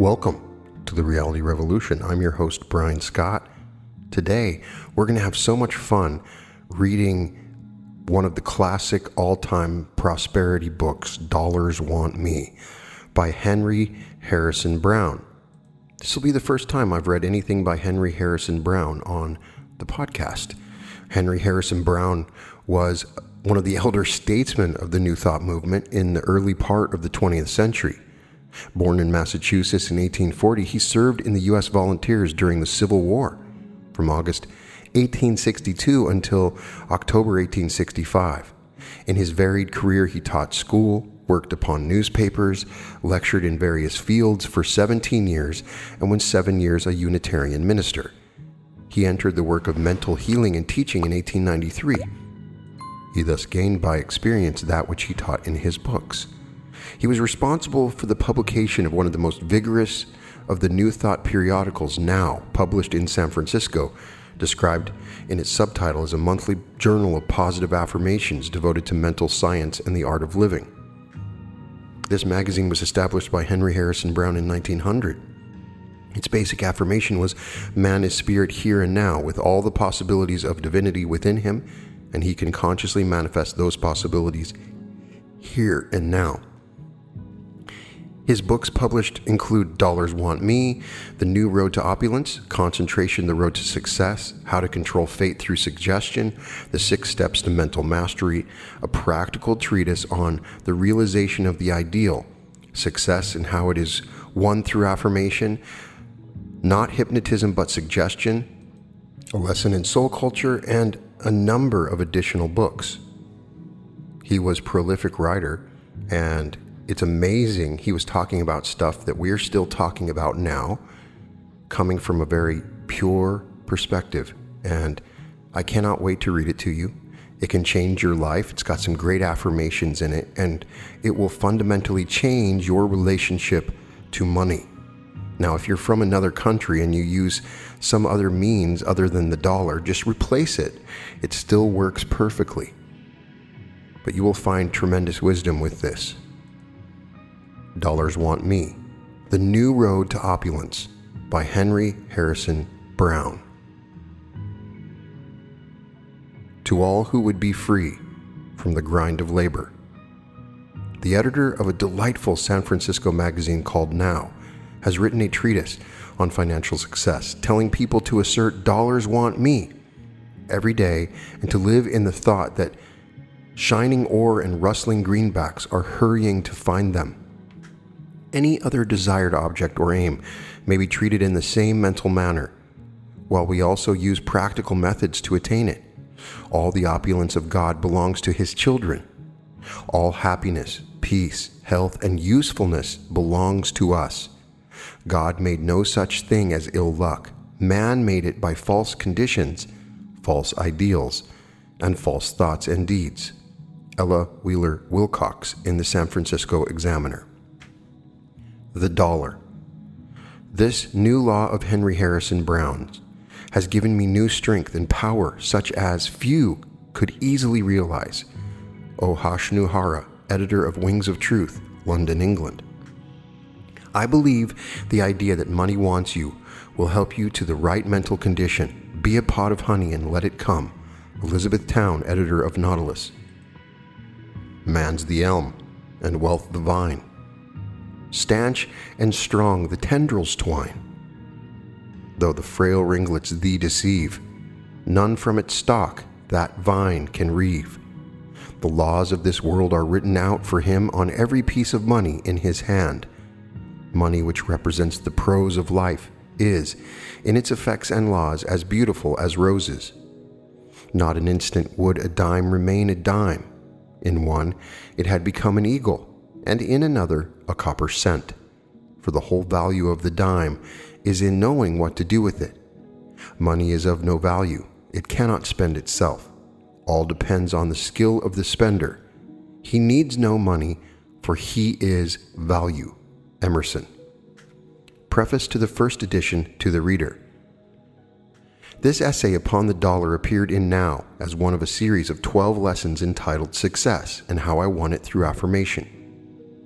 Welcome to the Reality Revolution. I'm your host, Brian Scott. Today, we're going to have so much fun reading one of the classic all-time prosperity books, Dollars Want Me, by Henry Harrison Brown. This will be the first time I've read anything by Henry Harrison Brown on the podcast. Henry Harrison Brown was one of the elder statesmen of the New Thought movement in the early part of the 20th century. Born in Massachusetts in 1840, he served in the U.S. Volunteers during the Civil War from August 1862 until October 1865. In his varied career, he taught school, worked upon newspapers, lectured in various fields for 17 years, and was 7 years a Unitarian minister. He entered the work of mental healing and teaching in 1893. He thus gained by experience that which he taught in his books. He was responsible for the publication of one of the most vigorous of the New Thought periodicals now published in San Francisco, described in its subtitle as a monthly journal of positive affirmations devoted to mental science and the art of living. This magazine was established by Henry Harrison Brown in 1900. Its basic affirmation was, man is spirit here and now, with all the possibilities of divinity within him, and he can consciously manifest those possibilities here and now. His books published include Dollars Want Me, The New Road to Opulence, Concentration, The Road to Success, How to Control Fate Through Suggestion, The 6 Steps to Mental Mastery, a practical treatise on the realization of the ideal, success and how it is won through affirmation, Not Hypnotism but Suggestion, A Lesson in Soul Culture, and a number of additional books. He was a prolific writer, and it's amazing he was talking about stuff that we're still talking about now, coming from a very pure perspective. And I cannot wait to read it to you. It can change your life. It's got some great affirmations in it, and it will fundamentally change your relationship to money. Now, if you're from another country and you use some other means other than the dollar, just replace it. It still works perfectly. But you will find tremendous wisdom with this. Dollars Want Me, The New Road to Opulence by Henry Harrison Brown. To all who would be free from the grind of labor. The editor of a delightful San Francisco magazine called Now has written a treatise on financial success, telling people to assert dollars want me every day and to live in the thought that shining ore and rustling greenbacks are hurrying to find them. Any other desired object or aim may be treated in the same mental manner, while we also use practical methods to attain it. All the opulence of God belongs to His children. All happiness, peace, health, and usefulness belongs to us. God made no such thing as ill luck. Man made it by false conditions, false ideals, and false thoughts and deeds. Ella Wheeler Wilcox in the San Francisco Examiner. The dollar. This new law of Henry Harrison Brown's has given me new strength and power such as few could easily realize. O. Hashnuhara, editor of Wings of Truth, London, England. I believe the idea that money wants you will help you to the right mental condition. Be a pot of honey and let it come. Elizabeth Town, editor of Nautilus. Man's the elm, and wealth the vine. Stanch and strong the tendrils twine. Though the frail ringlets thee deceive, none from its stalk that vine can reave. The laws of this world are written out for him on every piece of money in his hand. Money, which represents the prose of life, is, in its effects and laws, as beautiful as roses. Not an instant would a dime remain a dime. In one, it had become an eagle, and in another, a copper cent. For the whole value of the dime is in knowing what to do with it. Money is of no value. It cannot spend itself. All depends on the skill of the spender. He needs no money, for he is value. Emerson. Preface to the first edition to the reader. This essay upon the dollar appeared in Now as one of a series of 12 lessons entitled Success and How I Won It Through Affirmation.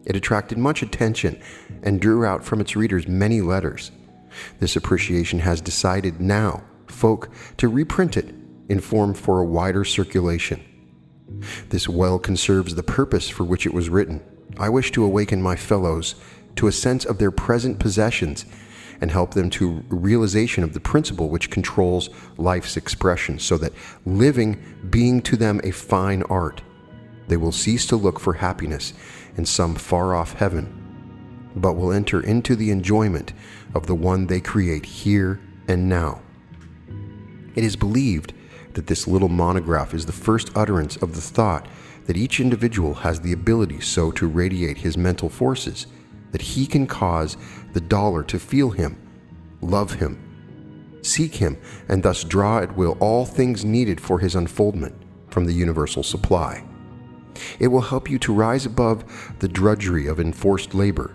It attracted much attention and drew out from its readers many letters. This appreciation has decided now, folk, to reprint it in form for a wider circulation. This well conserves the purpose for which it was written. I wish to awaken my fellows to a sense of their present possessions and help them to realization of the principle which controls life's expression, so that living being to them a fine art, they will cease to look for happiness in some far-off heaven, but will enter into the enjoyment of the one they create here and now. It is believed that this little monograph is the first utterance of the thought that each individual has the ability so to radiate his mental forces that he can cause the dollar to feel him, love him, seek him, and thus draw at will all things needed for his unfoldment from the universal supply. It will help you to rise above the drudgery of enforced labor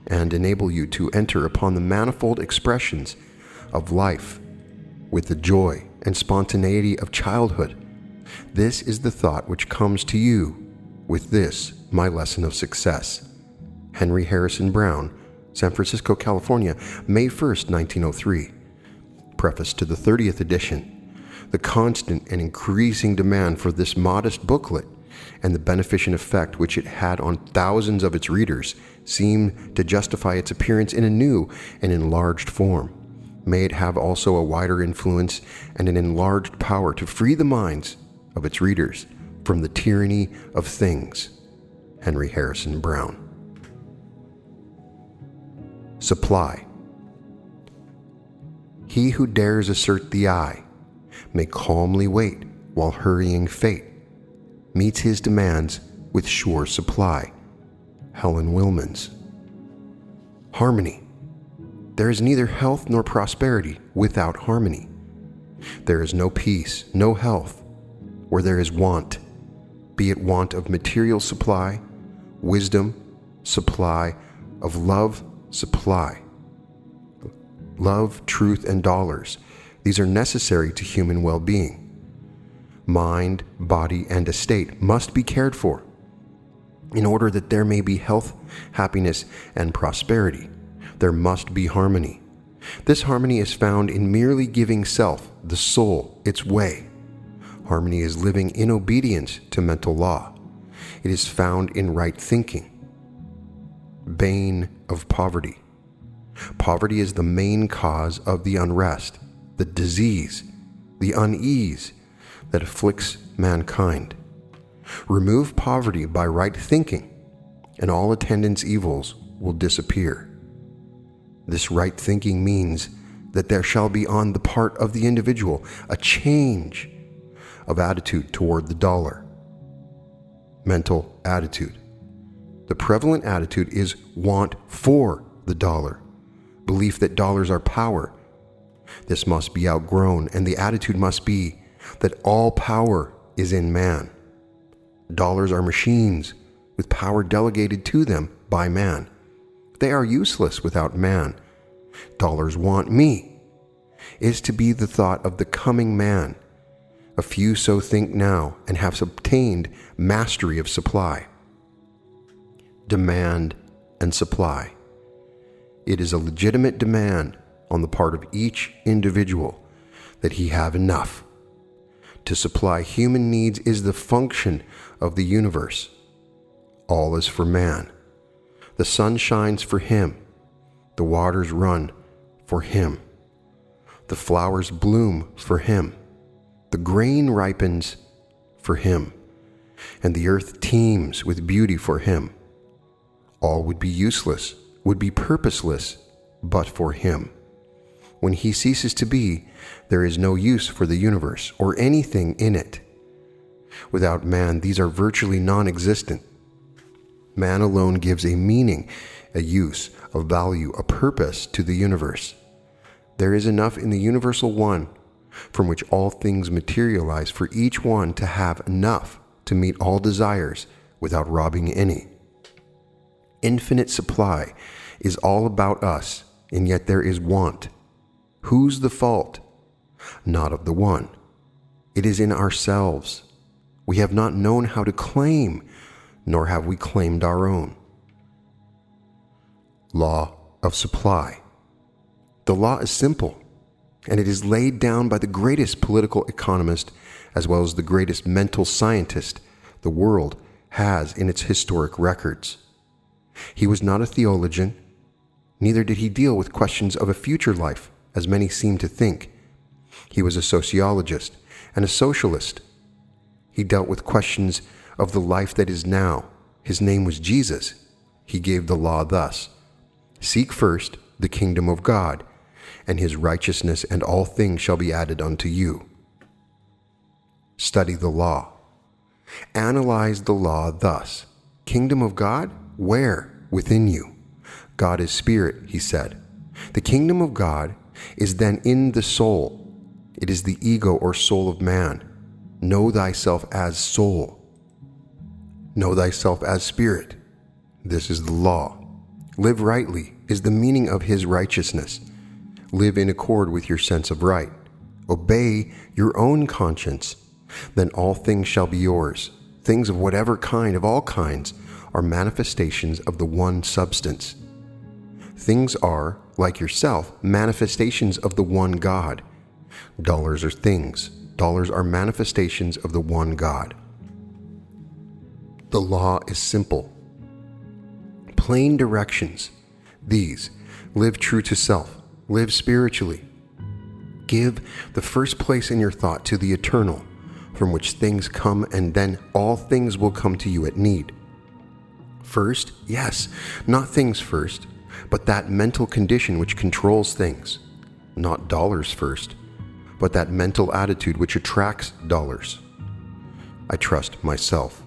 and enable you to enter upon the manifold expressions of life with the joy and spontaneity of childhood. This is the thought which comes to you with this, my lesson of success. Henry Harrison Brown, San Francisco, California, May 1st, 1903. Preface to the 30th edition. The constant and increasing demand for this modest booklet and the beneficent effect which it had on thousands of its readers seem to justify its appearance in a new and enlarged form. May it have also a wider influence and an enlarged power to free the minds of its readers from the tyranny of things. Henry Harrison Brown. Supply. He who dares assert the I may calmly wait while hurrying fate meets his demands with sure supply. Helen Wilmans. Harmony. There is neither health nor prosperity without harmony. There is no peace, no health, where there is want, be it want of material supply, wisdom, supply of love, supply. Love, truth, and dollars. These are necessary to human well-being. Mind, body, and estate must be cared for in order that there may be health, happiness, and prosperity. There must be harmony. This harmony is found in merely giving self, the soul, its way. Harmony is living in obedience to mental law. It is found in right thinking. Bane of poverty. Poverty is the main cause of the unrest, the disease, the unease that afflicts mankind. Remove poverty by right thinking, and all attendant evils will disappear. This right thinking means that there shall be on the part of the individual a change of attitude toward the dollar. Mental attitude. The prevalent attitude is want for the dollar, belief that dollars are power. This must be outgrown, and the attitude must be that all power is in man. Dollars are machines with power delegated to them by man. They are useless without man. Dollars want me is to be the thought of the coming man. A few so think now and have obtained mastery of supply. Demand and supply. It is a legitimate demand on the part of each individual that he have enough. To supply human needs is the function of the universe. All is for man. The sun shines for him. The waters run for him. The flowers bloom for him. The grain ripens for him. And the earth teems with beauty for him. All would be useless, would be purposeless, but for him. When he ceases to be, there is no use for the universe or anything in it. Without man, these are virtually non-existent. Man alone gives a meaning, a use, a value, a purpose to the universe. There is enough in the universal one, from which all things materialize, for each one to have enough to meet all desires without robbing any. Infinite supply is all about us, and yet there is want. Whose the fault? Not of the one. It is in ourselves. We have not known how to claim, nor have we claimed our own. law of supply. The law is simple, and it is laid down by the greatest political economist as well as the greatest mental scientist the world has in its historic records. He was not a theologian, neither did he deal with questions of a future life, as many seem to think. He was a sociologist and a socialist. He dealt with questions of the life that is now. His name was Jesus. He gave the law thus: seek first the kingdom of God, and his righteousness, and all things shall be added unto you. Study the law. Analyze the law thus: kingdom of God? Where? Within you. God is spirit, he said. The kingdom of God is then in the soul. It is the ego or soul of man. Know thyself as soul. Know thyself as spirit. This is the law. Live rightly is the meaning of his righteousness. Live in accord with your sense of right. Obey your own conscience. Then all things shall be yours. Things of whatever kind, of all kinds, are manifestations of the one substance. Things are, like yourself, manifestations of the one God. Dollars are things. Dollars are manifestations of the one God. The law is simple. Plain directions. These: live true to self. Live spiritually. Give the first place in your thought to the eternal, from which things come, and then all things will come to you at need. First, yes, not things first, but that mental condition which controls things. Not dollars first, but that mental attitude which attracts dollars. I trust myself.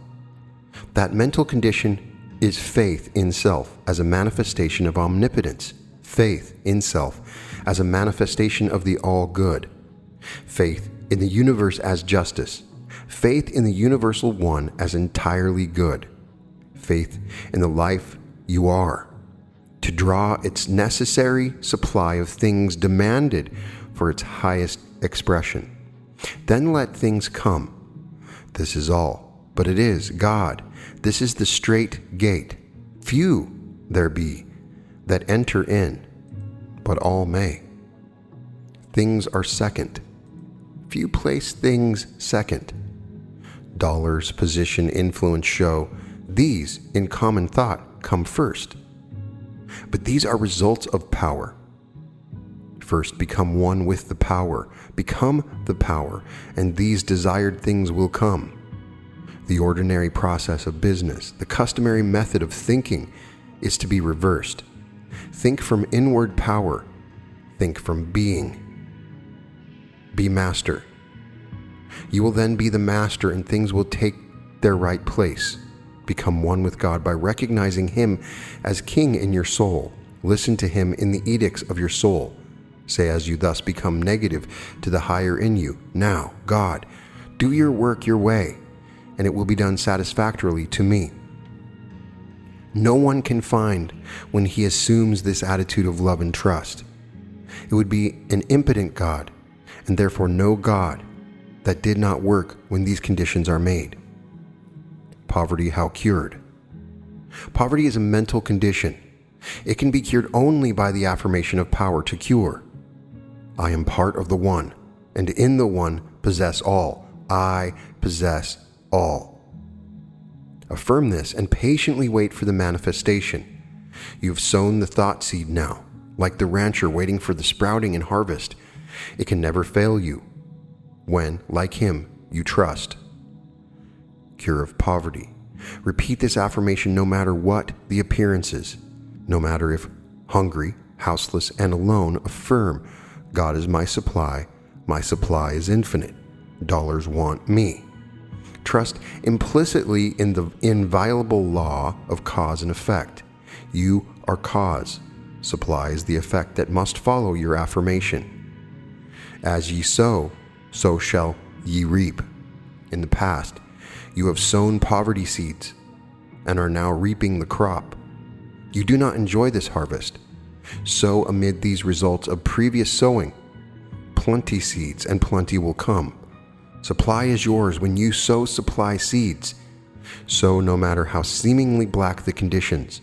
That mental condition is faith in self as a manifestation of omnipotence, faith in self as a manifestation of the all-good, faith in the universe as justice, faith in the universal one as entirely good, faith in the life you are, to draw its necessary supply of things demanded for its highest expression. Then let things come. This is all, but it is God. This is the straight gate. Few there be that enter in, but all may. Things are second. Few place things second. Dollars, position, influence, show, these in common thought come first. But these are results of power. First become one with the power, become the power, and these desired things will come. The ordinary process of business, the customary method of thinking, is to be reversed. Think from inward power. Think from being. Be master. You will then be the master, and things will take their right place. Become one with God by recognizing him as king in your soul. Listen to him in the edicts of your soul. Say as you thus become negative to the higher in you: now, God, do your work your way, and it will be done satisfactorily to me. No one can find when he assumes this attitude of love and trust. It would be an impotent God, and therefore no God, that did not work when these conditions are made. Poverty how cured? Poverty is a mental condition. It can be cured only by the affirmation of power to cure. I am part of the one, and in the one possess all. I possess all. Affirm this and patiently wait for the manifestation. You have sown the thought seed now, like the rancher waiting for the sprouting and harvest. It can never fail you when, like him, you trust. Cure of poverty. Repeat this affirmation no matter what the appearances. No matter if hungry, houseless, and alone, affirm, God is my supply is infinite. Dollars want me. Trust implicitly in the inviolable law of cause and effect. You are cause. Supply is the effect that must follow your affirmation. As ye sow, so shall ye reap. In the past, you have sown poverty seeds and are now reaping the crop. You do not enjoy this harvest. Sow amid these results of previous sowing. Plenty seeds, and plenty will come. Supply is yours when you sow supply seeds. Sow no matter how seemingly black the conditions.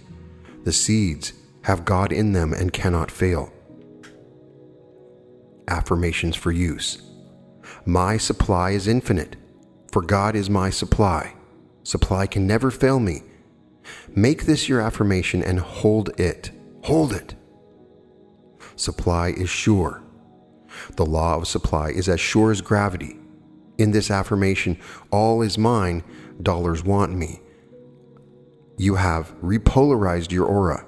The seeds have God in them and cannot fail. Affirmations for use. My supply is infinite, for God is my supply. Supply can never fail me. Make this your affirmation and hold it. Hold it. Supply is sure. The law of supply is as sure as gravity. In this affirmation, all is mine, dollars want me. You have repolarized your aura.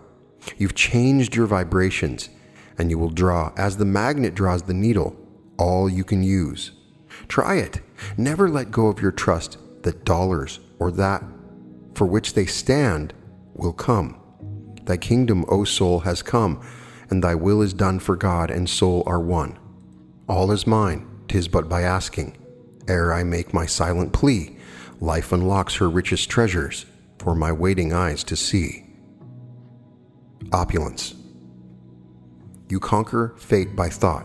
You've changed your vibrations, and you will draw, as the magnet draws the needle, all you can use. Try it. Never let go of your trust that dollars or that for which they stand will come. Thy kingdom, O soul, has come, and thy will is done, for God and soul are one. All is mine, 'tis but by asking. Ere I make my silent plea, life unlocks her richest treasures for my waiting eyes to see. Opulence. You conquer fate by thought.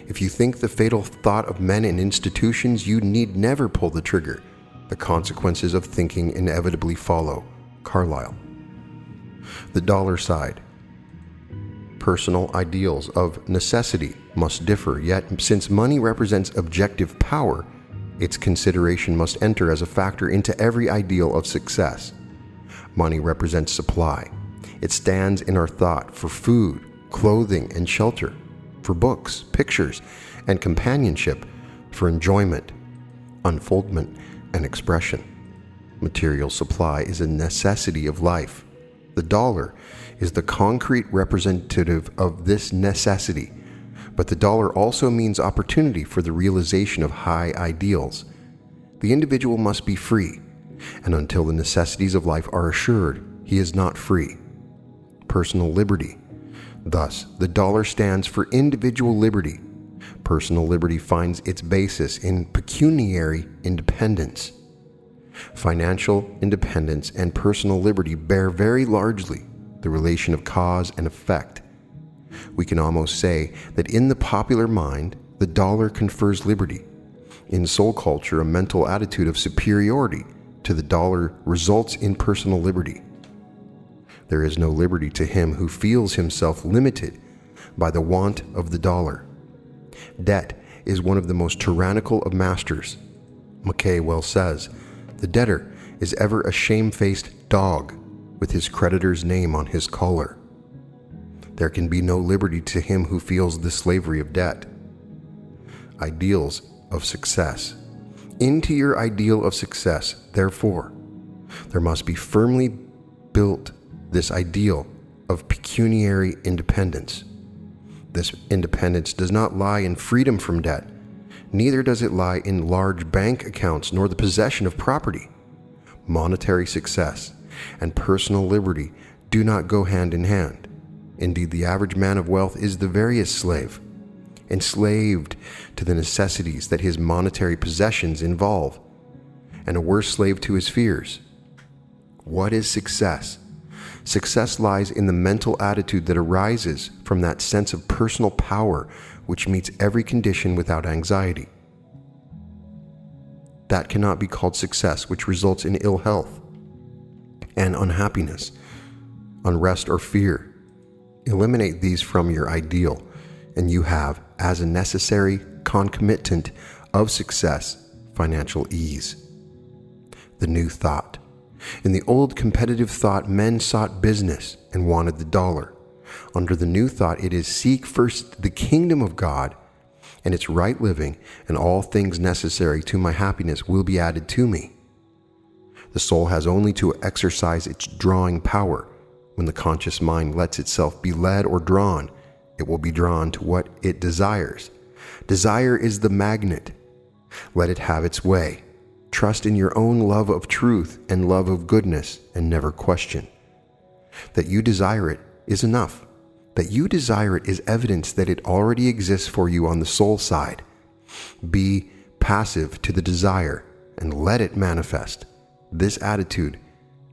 If you think the fatal thought of men and institutions, you need never pull the trigger. The consequences of thinking inevitably follow. Carlyle. The dollar side. Personal ideals of necessity must differ, yet since money represents objective power, its consideration must enter as a factor into every ideal of success. Money represents supply. It stands in our thought for food, clothing, and shelter, for books, pictures, and companionship, for enjoyment, unfoldment, and expression. Material supply is a necessity of life. The dollar is the concrete representative of this necessity, but the dollar also means opportunity for the realization of high ideals. The individual must be free, and until the necessities of life are assured, he is not free. Personal liberty. Thus, the dollar stands for individual liberty. Personal liberty finds its basis in pecuniary independence. Financial independence and personal liberty bear very largely the relation of cause and effect. We can almost say that in the popular mind, the dollar confers liberty. In soul culture, a mental attitude of superiority to the dollar results in personal liberty. There is no liberty to him who feels himself limited by the want of the dollar. Debt is one of the most tyrannical of masters. Mackay well says, "The debtor is ever a shame-faced dog with his creditor's name on his collar." There can be no liberty to him who feels the slavery of debt. Ideals of success. Into your ideal of success, therefore, there must be firmly built this ideal of pecuniary independence. This independence does not lie in freedom from debt, neither does it lie in large bank accounts nor the possession of property. Monetary success and personal liberty do not go hand in hand. Indeed, the average man of wealth is the veriest slave, enslaved to the necessities that his monetary possessions involve, and a worse slave to his fears. What is success? Success lies in the mental attitude that arises from that sense of personal power which meets every condition without anxiety. That cannot be called success which results in ill health and unhappiness, unrest, or fear. Eliminate these from your ideal, and you have, as a necessary concomitant of success, financial ease. The new thought. In the old competitive thought, men sought business and wanted the dollar. Under the new thought, it is seek first the kingdom of God and its right living, and all things necessary to my happiness will be added to me. The soul has only to exercise its drawing power. When the conscious mind lets itself be led or drawn, it will be drawn to what it desires. Desire is the magnet. Let it have its way. Trust in your own love of truth and love of goodness, and never question. That you desire it is enough. That you desire it is evidence that it already exists for you on the soul side. Be passive to the desire and let it manifest. This attitude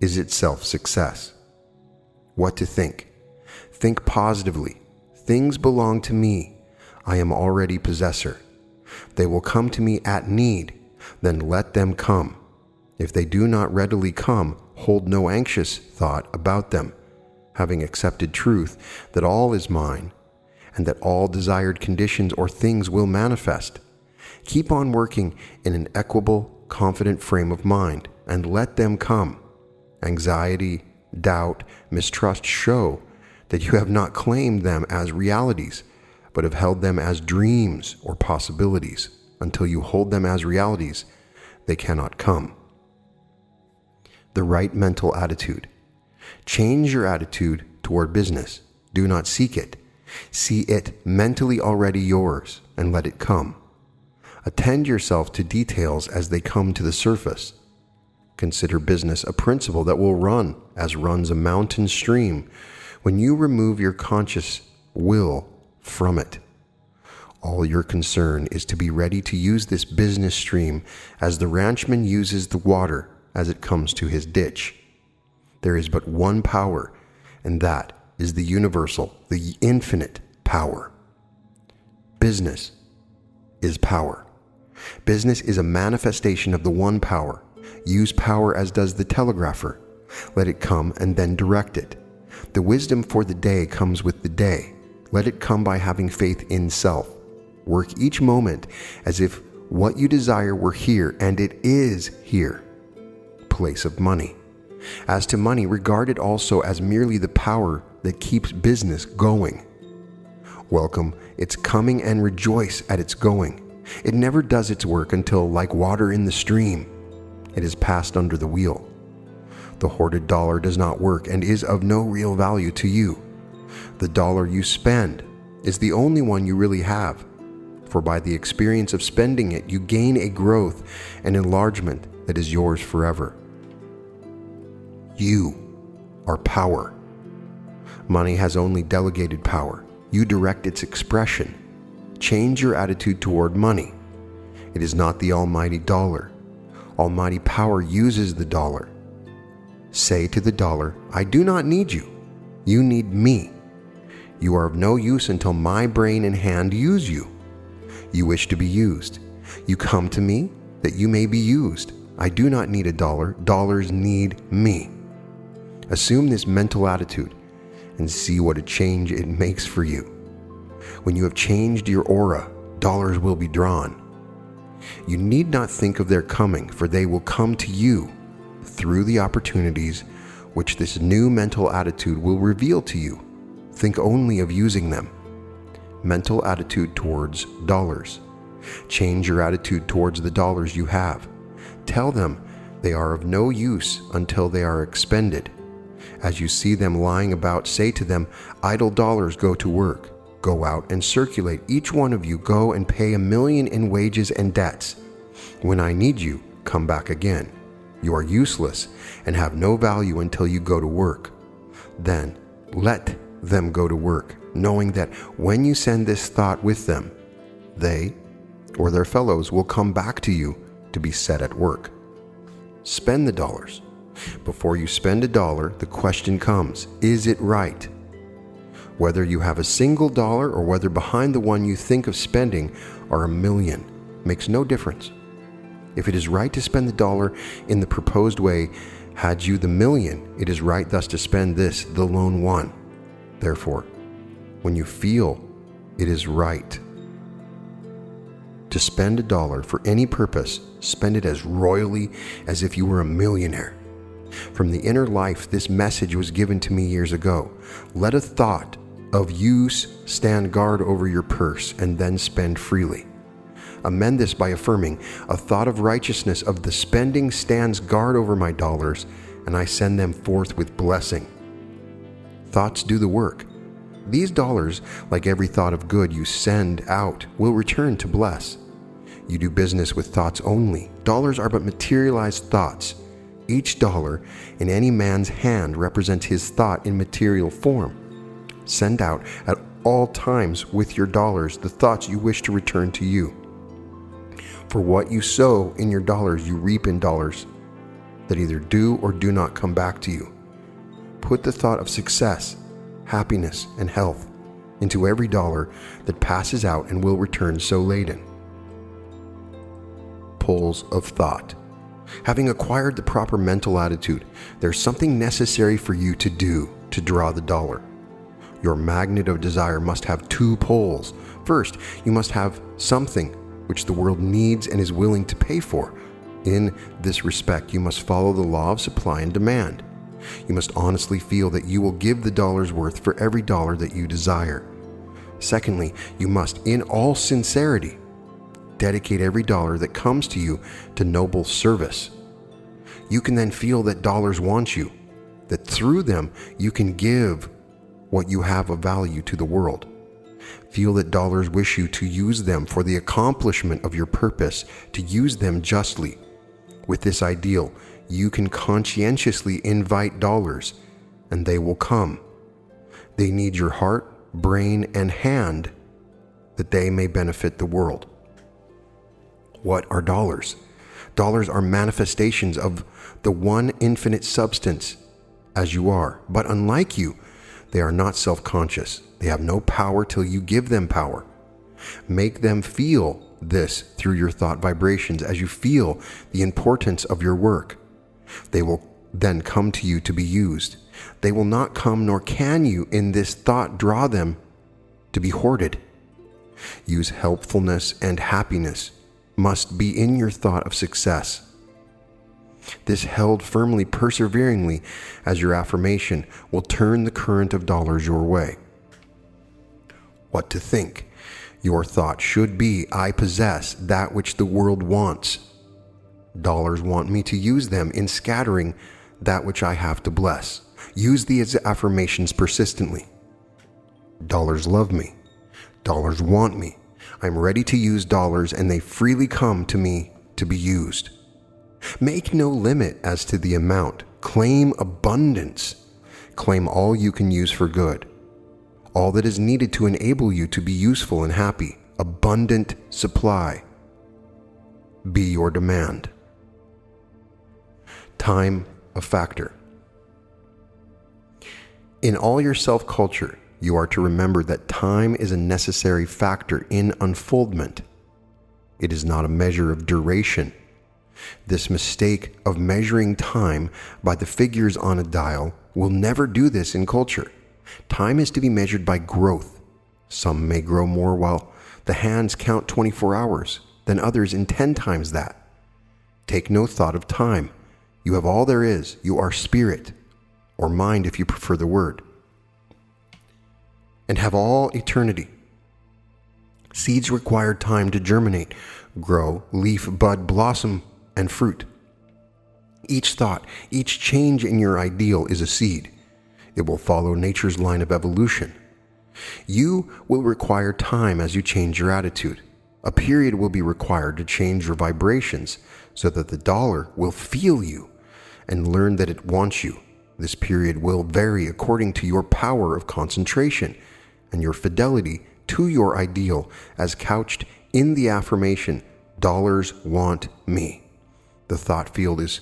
is itself success. What to think? Think positively. Things belong to me. I am already possessor. They will come to me at need. Then let them come. If they do not readily come, hold no anxious thought about them. having accepted truth that all is mine, and that all desired conditions or things will manifest. Keep on working in an equable, confident frame of mind, and let them come. Anxiety, doubt, mistrust show that you have not claimed them as realities, but have held them as dreams or possibilities. Until you hold them as realities, they cannot come. The right mental attitude. Change your attitude toward business. Do not seek it. See it mentally already yours and let it come. Attend yourself to details as they come to the surface. Consider business a principle that will run as runs a mountain stream when you remove your conscious will from it. All your concern is to be ready to use this business stream as the ranchman uses the water as it comes to his ditch. There is but one power, and that is the universal, the infinite power. Business is power. Business is a manifestation of the one power. Use power as does the telegrapher. Let it come and then direct it. The wisdom for the day comes with the day. Let it come by having faith in self. Work each moment as if what you desire were here, and it is here. Place of money. As to money, regard it also as merely the power that keeps business going. Welcome its coming and rejoice at its going. It never does its work until, like water in the stream, it is passed under the wheel. The hoarded dollar does not work and is of no real value to you. The dollar you spend is the only one you really have, for by the experience of spending it, you gain a growth and enlargement that is yours forever. You are power. Money has only delegated power. You direct its expression. Change your attitude toward money. It is not the almighty dollar. Almighty power uses the dollar. Say to the dollar, I do not need you. You need me. You are of no use until my brain and hand use you. You wish to be used. You come to me that you may be used. I do not need a dollar. Dollars need me. Assume this mental attitude and see what a change it makes for you. When you have changed your aura, dollars will be drawn. You need not think of their coming, for they will come to you through the opportunities which this new mental attitude will reveal to you. Think only of using them. Mental attitude towards dollars. Change your attitude towards the dollars you have. Tell them they are of no use until they are expended. As you see them lying about, say to them, idle dollars, go to work. Go out and circulate. Each one of you go and pay 1,000,000 in wages and debts. When I need you, come back again. You are useless and have no value until you go to work. Then let them go to work, knowing that when you send this thought with them, they or their fellows will come back to you to be set at work. Spend the dollars. Before you spend a dollar, the question comes, is it right? Whether you have a single dollar or whether behind the one you think of spending are 1,000,000 makes no difference. If it is right to spend the dollar in the proposed way, had you the 1,000,000, it is right thus to spend this, the lone one. Therefore, when you feel it is right to spend a dollar for any purpose, spend it as royally as if you were a millionaire. From the inner life, this message was given to me years ago. Let a thought of use stand guard over your purse and then spend freely. Amend this by affirming, a thought of righteousness of the spending stands guard over my dollars, and I send them forth with blessing. Thoughts do the work. These dollars, like every thought of good you send out, will return to bless. You do business with thoughts only. Dollars are but materialized thoughts. Each dollar in any man's hand represents his thought in material form. Send out at all times with your dollars the thoughts you wish to return to you. For what you sow in your dollars, you reap in dollars that either do or do not come back to you. Put the thought of success, happiness, and health into every dollar that passes out and will return so laden. Poles of thought. Having acquired the proper mental attitude, there's something necessary for you to do to draw the dollar. Your magnet of desire must have two poles. First, you must have something which the world needs and is willing to pay for. In this respect, you must follow the law of supply and demand. You must honestly feel that you will give the dollar's worth for every dollar that you desire. Secondly, you must, in all sincerity, dedicate every dollar that comes to you to noble service. You can then feel that dollars want you, that through them you can give what you have of value to the world. Feel that dollars wish you to use them for the accomplishment of your purpose, to use them justly. With this ideal, you can conscientiously invite dollars, and they will come. They need your heart, brain, and hand that they may benefit the world. What are dollars? Dollars are manifestations of the one infinite substance as you are, but unlike you, they are not self-conscious. They have no power till you give them power. Make them feel this through your thought vibrations as you feel the importance of your work. They will then come to you to be used. They will not come, nor can you in this thought draw them to be hoarded. Use helpfulness and happiness must be in your thought of success. This held firmly, perseveringly, as your affirmation will turn the current of dollars your way. What to think? Your thought should be, I possess that which the world wants. Dollars want me to use them in scattering that which I have to bless. Use these affirmations persistently. Dollars love me. Dollars want me. I'm ready to use dollars, and they freely come to me to be used. Make no limit as to the amount. Claim abundance. Claim all you can use for good. All that is needed to enable you to be useful and happy. Abundant supply. Be your demand. Time a factor. In all your self-culture, you are to remember that time is a necessary factor in unfoldment. It is not a measure of duration. This mistake of measuring time by the figures on a dial will never do this in culture. Time is to be measured by growth. Some may grow more while the hands count 24 hours than others in 10 times that. Take no thought of time. You have all there is. You are spirit, or mind if you prefer the word, and have all eternity. Seeds require time to germinate, grow, leaf, bud, blossom, and fruit. Each thought, each change in your ideal is a seed. It will follow nature's line of evolution. You will require time as you change your attitude. A period will be required to change your vibrations so that the dollar will feel you and learn that it wants you. This period will vary according to your power of concentration and your fidelity to your ideal as couched in the affirmation, dollars want me. The thought field is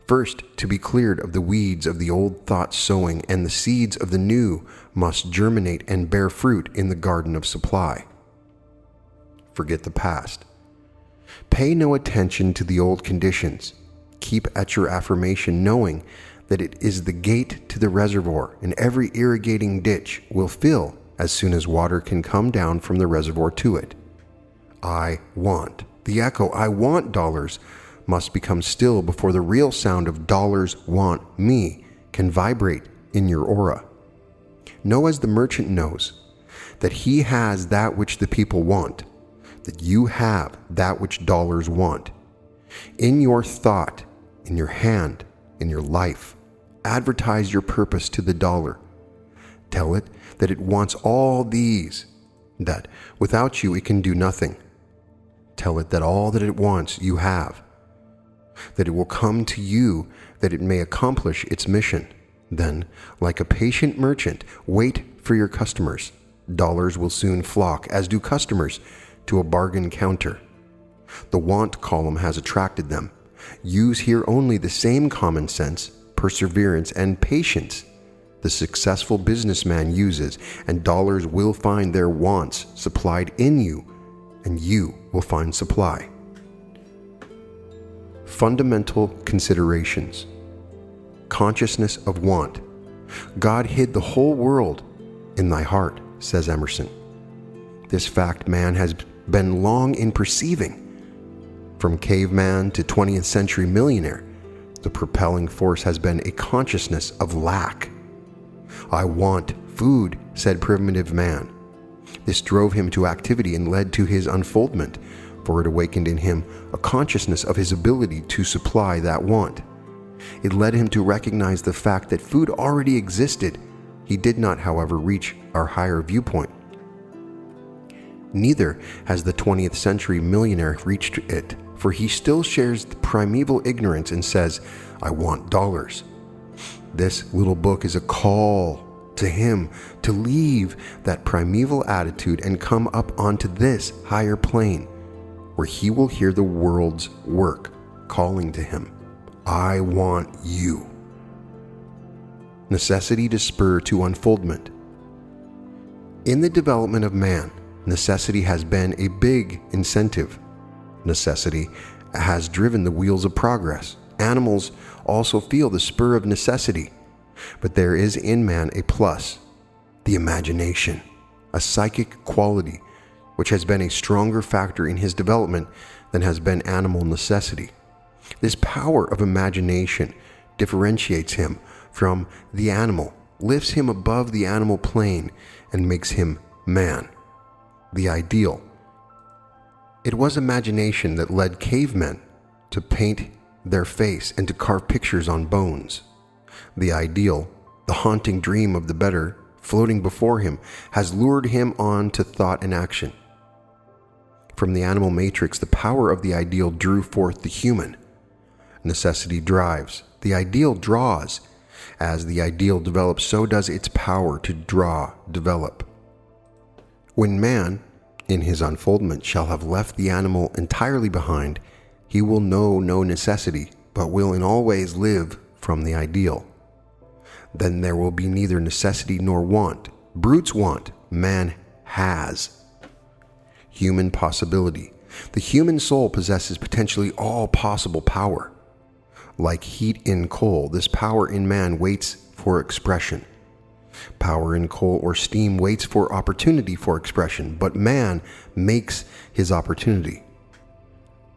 first to be cleared of the weeds of the old thought sowing, and the seeds of the new must germinate and bear fruit in the garden of supply. Forget the past. Pay no attention to the old conditions. Keep at your affirmation knowing that it is the gate to the reservoir, and every irrigating ditch will fill as soon as water can come down from the reservoir to it. I want. The echo, I want dollars, must become still before the real sound of dollars want me can vibrate in your aura. Know as the merchant knows that he has that which the people want, that you have that which dollars want. In your thought, in your hand, in your life, advertise your purpose to the dollar. Tell it that it wants all these, that without you it can do nothing. Tell it that all that it wants you have, that it will come to you that it may accomplish its mission. Then, like a patient merchant, wait for your customers. Dollars will soon flock, as do customers, to a bargain counter. The want column has attracted them. Use here only the same common sense, perseverance, and patience the successful businessman uses, and dollars will find their wants supplied in you, and you will find supply. Fundamental considerations. Consciousness of want. God hid the whole world in thy heart, says Emerson. This fact man has been long in perceiving. From caveman to 20th century millionaire, the propelling force has been a consciousness of lack. I want food, said primitive man. This drove him to activity and led to his unfoldment, for it awakened in him a consciousness of his ability to supply that want. It led him to recognize the fact that food already existed. He did not, however, reach our higher viewpoint. Neither has the 20th century millionaire reached it, for he still shares the primeval ignorance and says, I want dollars. This little book is a call to him to leave that primeval attitude and come up onto this higher plane, where he will hear the world's work calling to him, I want you. Necessity to spur to unfoldment. In the development of man, necessity has been a big incentive. Necessity has driven the wheels of progress. Animals also feel the spur of necessity. But there is in man a plus, the imagination, a psychic quality, which has been a stronger factor in his development than has been animal necessity. This power of imagination differentiates him from the animal, lifts him above the animal plane, and makes him man, the ideal. It was imagination that led cavemen to paint their face and to carve pictures on bones. The ideal, the haunting dream of the better, floating before him, has lured him on to thought and action. From the animal matrix, the power of the ideal drew forth the human. Necessity drives, the ideal draws. As the ideal develops, so does its power to draw develop. When man, in his unfoldment, shall have left the animal entirely behind, he will know no necessity, but will in all ways live from the ideal. Then there will be neither necessity nor want. Brutes want, man has. Human possibility. The human soul possesses potentially all possible power. Like heat in coal, this power in man waits for expression. Power in coal or steam waits for opportunity for expression, but man makes his opportunity.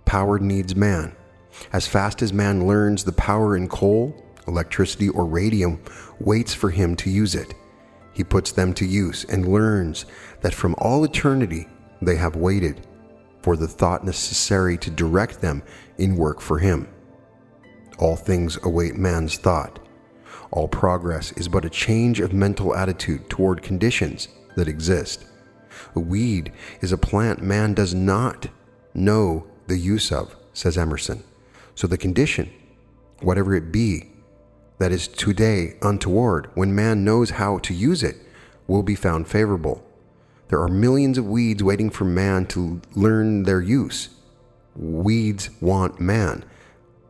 Power needs man. As fast as man learns the power in coal, electricity, or radium waits for him to use it. He puts them to use and learns that from all eternity they have waited for the thought necessary to direct them in work for him. All things await man's thought. All progress is but a change of mental attitude toward conditions that exist. A weed is a plant man does not know the use of, says Emerson. So the condition, whatever it be, that is today untoward, when man knows how to use it, will be found favorable. There are millions of weeds waiting for man to learn their use. Weeds want man.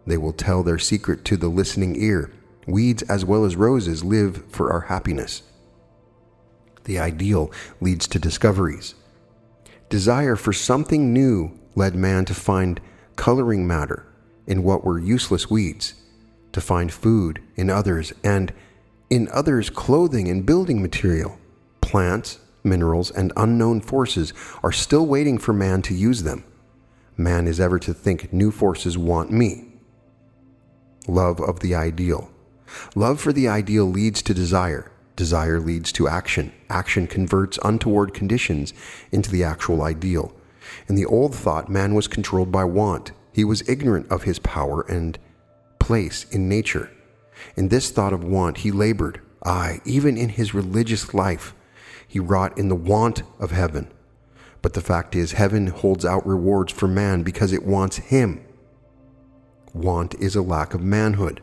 They will tell their secret to the listening ear. Weeds as well as roses live for our happiness. The ideal leads to discoveries. Desire for something new led man to find coloring matter in what were useless weeds, to find food in others, and in others clothing and building material. Plants, minerals, and unknown forces are still waiting for man to use them. Man is ever to think new forces want me. Love of the ideal. Love for the ideal leads to desire. Desire leads to action. Action converts untoward conditions into the actual ideal. In the old thought, man was controlled by want. He was ignorant of his power and place in nature. In this thought of want, he labored. Aye, even in his religious life, he wrought in the want of heaven. But the fact is, heaven holds out rewards for man because it wants him. Want is a lack of manhood.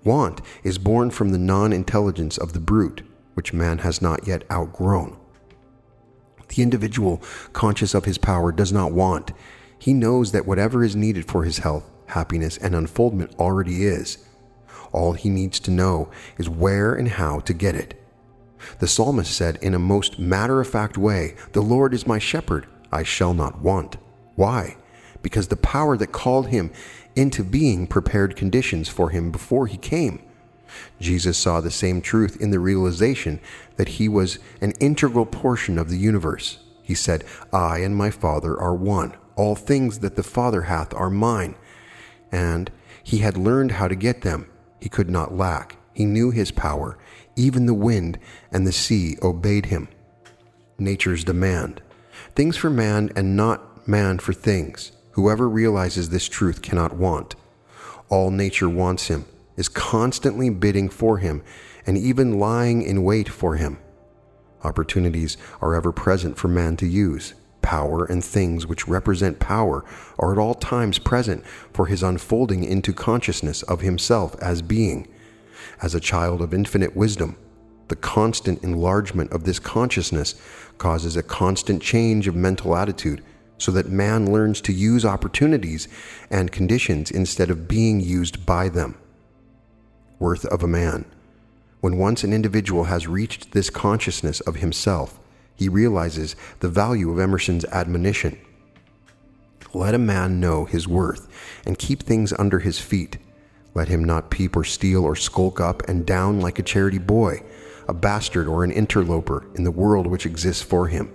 Want is born from the non-intelligence of the brute, which man has not yet outgrown. The individual, conscious of his power, does not want. He knows that whatever is needed for his health, happiness, and unfoldment already is. All he needs to know is where and how to get it. The psalmist said in a most matter-of-fact way, "The Lord is my shepherd, I shall not want." Why? Because the power that called him into being prepared conditions for him before he came. Jesus saw the same truth in the realization that he was an integral portion of the universe. He said, "I and my Father are one. All things that the Father hath are mine." And he had learned how to get them. He could not lack. He knew his power. Even the wind and the sea obeyed him. Nature's demand. Things for man and not man for things. Whoever realizes this truth cannot want. All nature wants him, is constantly bidding for him, and even lying in wait for him. Opportunities are ever present for man to use. Power and things which represent power are at all times present for his unfolding into consciousness of himself as being. As a child of infinite wisdom, the constant enlargement of this consciousness causes a constant change of mental attitude, so that man learns to use opportunities and conditions instead of being used by them. Worth of a man. When once an individual has reached this consciousness of himself, he realizes the value of Emerson's admonition. Let a man know his worth and keep things under his feet. Let him not peep or steal or skulk up and down like a charity boy, a bastard or an interloper in the world which exists for him.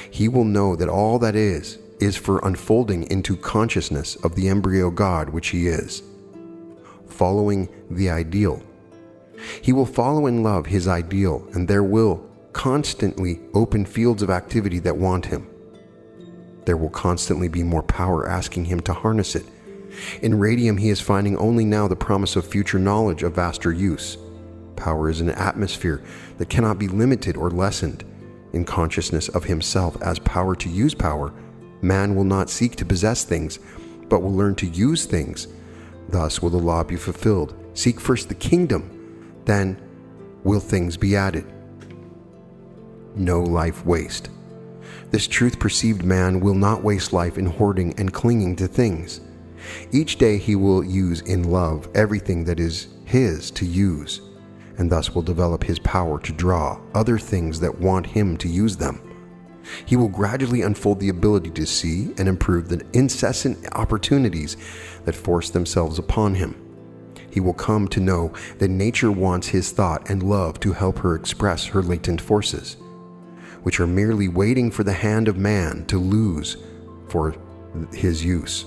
He will know that all that is for unfolding into consciousness of the embryo God which he is. Following the ideal. He will follow and love his ideal, and there will constantly open fields of activity that want him. There will constantly be more power asking him to harness it. In radium, he is finding only now the promise of future knowledge of vaster use. Power is an atmosphere that cannot be limited or lessened. In consciousness of himself as power to use power, man will not seek to possess things, but will learn to use things. Thus will the law be fulfilled. Seek first the kingdom, then will things be added. No life waste. This truth-perceived man will not waste life in hoarding and clinging to things. Each day he will use in love everything that is his to use, and thus will develop his power to draw other things that want him to use them. He will gradually unfold the ability to see and improve the incessant opportunities that force themselves upon him. He will come to know that nature wants his thought and love to help her express her latent forces, which are merely waiting for the hand of man to lose for his use.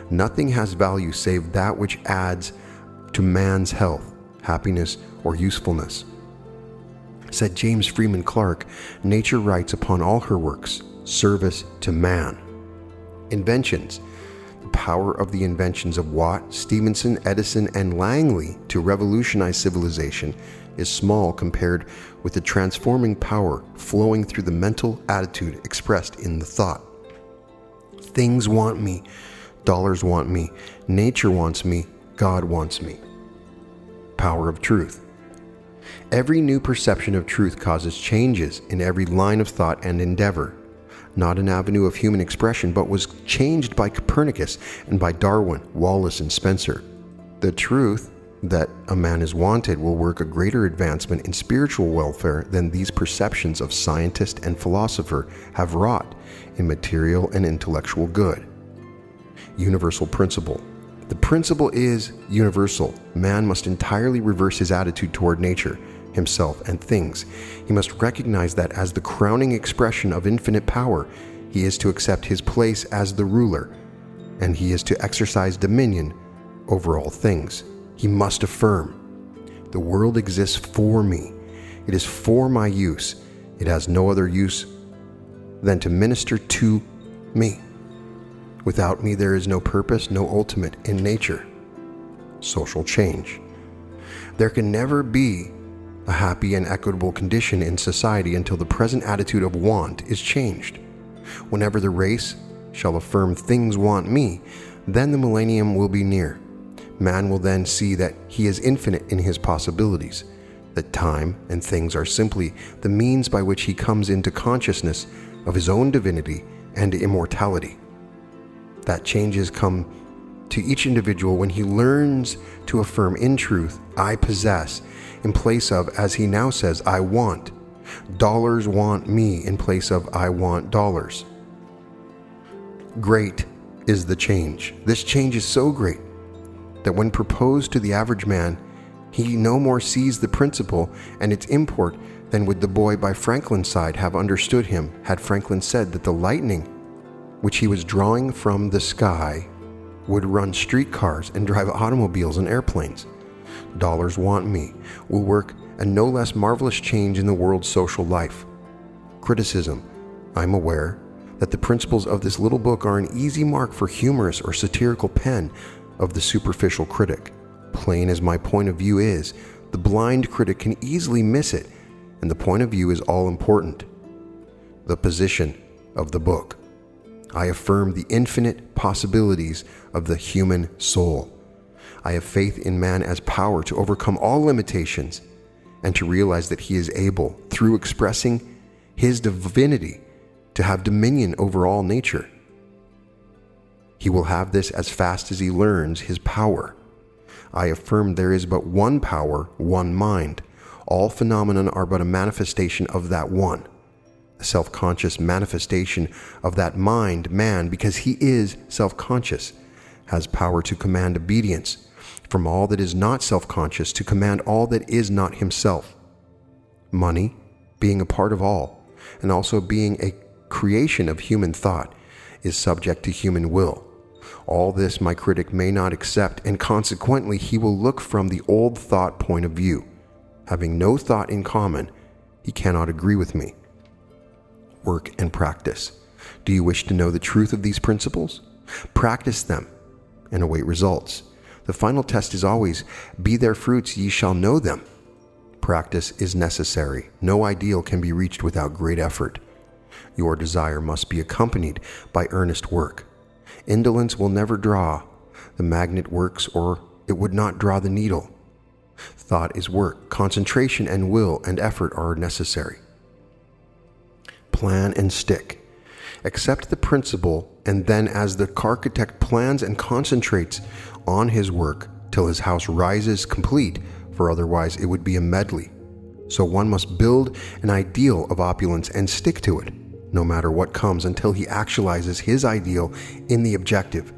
Nothing has value save that which adds to man's health, happiness, or usefulness. Said James Freeman Clarke, nature writes upon all her works, service to man. Inventions. The power of the inventions of Watt, Stephenson, Edison, and Langley to revolutionize civilization is small compared with the transforming power flowing through the mental attitude expressed in the thought. Things want me, dollars want me, nature wants me, God wants me. Power of truth. Every new perception of truth causes changes in every line of thought and endeavor. Not an avenue of human expression, but was changed by Copernicus and by Darwin, Wallace, and Spencer. The truth that a man is wanted will work a greater advancement in spiritual welfare than these perceptions of scientist and philosopher have wrought in material and intellectual good. Universal principle. The principle is universal. Man must entirely reverse his attitude toward nature, himself, and things. He must recognize that as the crowning expression of infinite power, he is to accept his place as the ruler, and he is to exercise dominion over all things. He must affirm, the world exists for me. It is for my use. It has no other use than to minister to me. Without me, there is no purpose, no ultimate in nature. Social change. There can never be a happy and equitable condition in society until the present attitude of want is changed. Whenever the race shall affirm things want me, then the millennium will be near. Man will then see that he is infinite in his possibilities, that time and things are simply the means by which he comes into consciousness of his own divinity and immortality. That changes come to each individual when he learns to affirm in truth, I possess, in place of, as he now says, I want. Dollars want me in place of I want dollars. Great is the change. This change is so great that when proposed to the average man, He no more sees the principle and its import than would the boy by Franklin's side have understood him had Franklin said that the lightning which he was drawing from the sky would run streetcars and drive automobiles and airplanes. Dollars Want Me will work a no less marvelous change in the world's social life. Criticism. I'm aware that the principles of this little book are an easy mark for humorous or satirical pen of the superficial critic. Plain as my point of view is, the blind critic can easily miss it, and the point of view is all important. The position of the book. I affirm the infinite possibilities of the human soul. I have faith in man as power to overcome all limitations and to realize that he is able, through expressing his divinity, to have dominion over all nature. He will have this as fast as he learns his power. I affirm there is but one power, one mind. All phenomena are but a manifestation of that one. A self-conscious manifestation of that mind, man, because he is self-conscious, has power to command obedience from all that is not self-conscious, to command all that is not himself. Money, being a part of all, and also being a creation of human thought, is subject to human will. All this my critic may not accept, and consequently he will look from the old thought point of view. Having no thought in common, he cannot agree with me. Work and practice. Do you wish to know the truth of these principles? Practice them and await results. The final test is always, be their fruits, ye shall know them. Practice is necessary. No ideal can be reached without great effort. Your desire must be accompanied by earnest work. Indolence will never draw. The magnet works, or it would not draw the needle. Thought is work. Concentration and will and effort are necessary. Plan and stick. Accept the principle, and then as the architect plans and concentrates on his work till his house rises complete, for otherwise it would be a medley. So one must build an ideal of opulence and stick to it, no matter what comes, until he actualizes his ideal in the objective.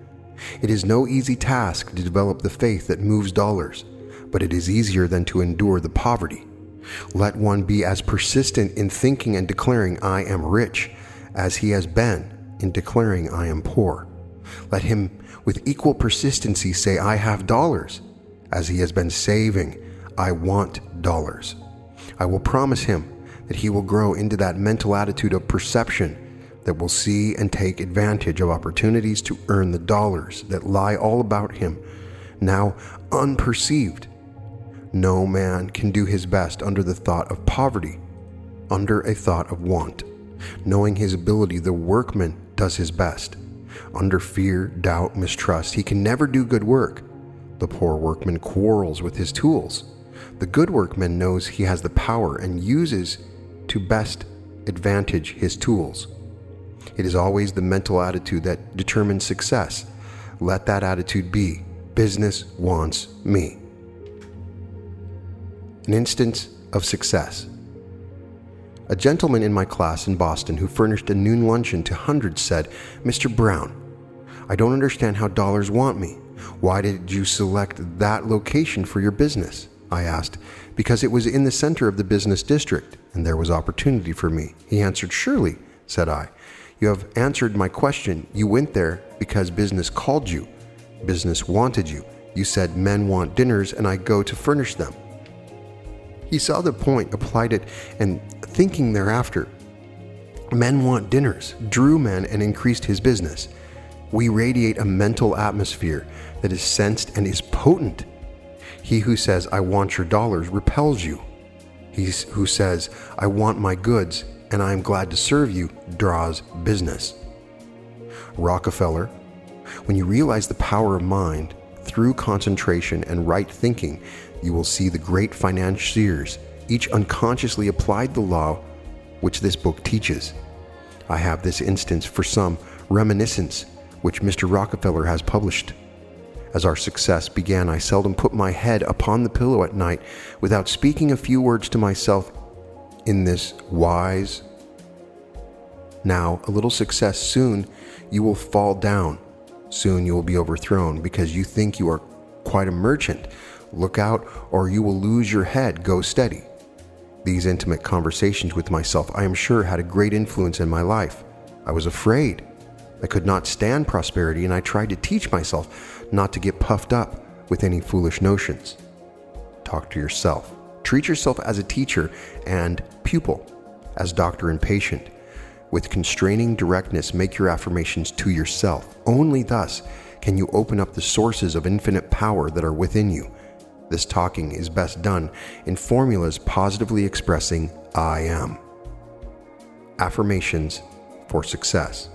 It is no easy task to develop the faith that moves dollars, but it is easier than to endure the poverty. Let one be as persistent in thinking and declaring I am rich as he has been in declaring I am poor. Let him with equal persistency say I have dollars as he has been saving I want dollars. I will promise him that he will grow into that mental attitude of perception that will see and take advantage of opportunities to earn the dollars that lie all about him, now unperceived. No man can do his best under the thought of poverty, under a thought of want. Knowing his ability, the workman does his best. Under fear, doubt, mistrust, he can never do good work. The poor workman quarrels with his tools. The good workman knows he has the power and uses to best advantage his tools. It is always the mental attitude that determines success. Let that attitude be, business wants me. An instance of success. A gentleman in my class in Boston who furnished a noon luncheon to hundreds said, "Mr. Brown, I don't understand how dollars want me. Why did you select that location for your business?" I asked. "Because it was in the center of the business district, and there was opportunity for me." He answered, "Surely," said I. "You have answered my question. You went there because business called you. Business wanted you. You said men want dinners, and I go to furnish them." He saw the point, applied it, and thinking thereafter, men want dinners, drew men and increased his business. We radiate a mental atmosphere that is sensed and is potent. He who says, "I want your dollars," repels you. He who says, "I want my goods and I am glad to serve you," draws business. Rockefeller. When you realize the power of mind through concentration and right thinking, you will see the great financiers each unconsciously applied the law which this book teaches. I have this instance for some reminiscence which Mr. Rockefeller has published. As our success began, I seldom put my head upon the pillow at night without speaking a few words to myself in this wise. Now, a little success, soon you will fall down. Soon you will be overthrown because you think you are quite a merchant Look out, or you will lose your head. Go steady. These intimate conversations with myself, I am sure, had a great influence in my life. I was afraid. I could not stand prosperity, and I tried to teach myself not to get puffed up with any foolish notions. Talk to yourself. Treat yourself as a teacher and pupil, as doctor and patient. With constraining directness, make your affirmations to yourself. Only thus can you open up the sources of infinite power that are within you. This talking is best done in formulas positively expressing I am. Affirmations for success.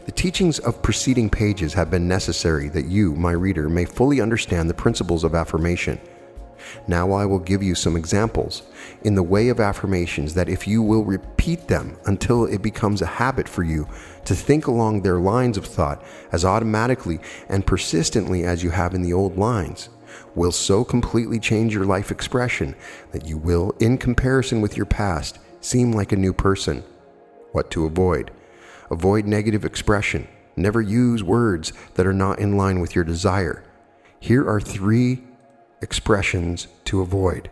The teachings of preceding pages have been necessary that you, my reader, may fully understand the principles of affirmation. Now I will give you some examples in the way of affirmations that, if you will repeat them until it becomes a habit for you to think along their lines of thought as automatically and persistently as you have in the old lines, will so completely change your life expression that you will, in comparison with your past, seem like a new person. What to avoid? Avoid negative expression. Never use words that are not in line with your desire. Here are 3 expressions to avoid.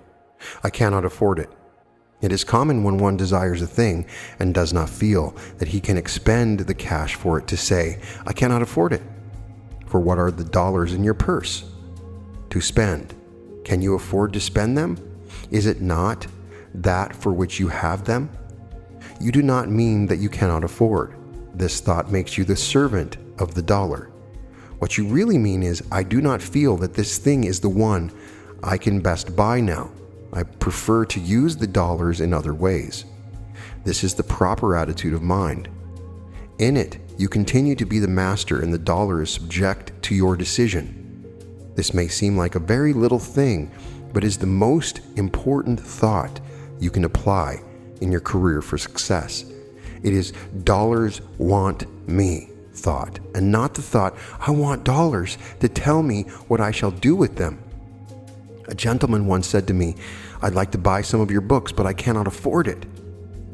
I cannot afford it. It is common when one desires a thing and does not feel that he can expend the cash for it to say, I cannot afford it. For what are the dollars in your purse to spend? Can you afford to spend them? Is it not that for which you have them? You do not mean that you cannot afford. This thought makes you the servant of the dollar. What you really mean is, I do not feel that this thing is the one I can best buy now. I prefer to use the dollars in other ways. This is the proper attitude of mind. In it, you continue to be the master, and the dollar is subject to your decision. This may seem like a very little thing, but is the most important thought you can apply in your career for success. It is dollars want me thought, and not the thought, I want dollars to tell me what I shall do with them. A gentleman once said to me, I'd like to buy some of your books, but I cannot afford it.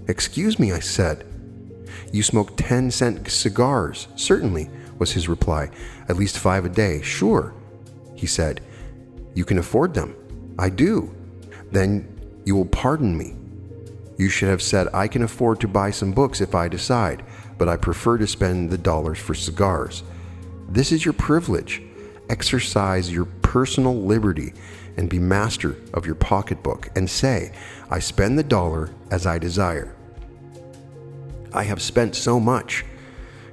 Excuse me, I said. You smoke 10-cent cigars? Certainly, was his reply. At least 5 a day. Sure, he said. You can afford them. I do. Then you will pardon me. You should have said, I can afford to buy some books if I decide, but I prefer to spend the dollars for cigars. This is your privilege. Exercise your personal liberty and be master of your pocketbook, and say, I spend the dollar as I desire. I have spent so much.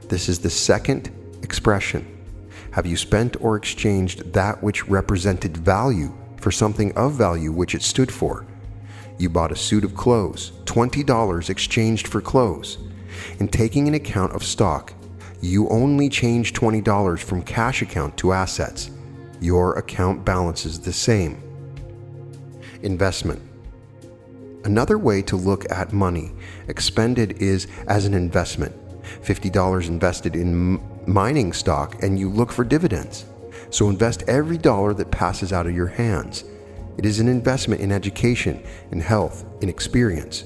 This is the second expression. Have you spent or exchanged that which represented value for something of value which it stood for? You bought a suit of clothes, $20 exchanged for clothes. In taking an account of stock, you only change $20 from cash account to assets. Your account balance is the same. Investment. Another way to look at money expended is as an investment. $50 invested in mining stock, and you look for dividends. So invest every dollar that passes out of your hands. It is an investment in education, in health, in experience.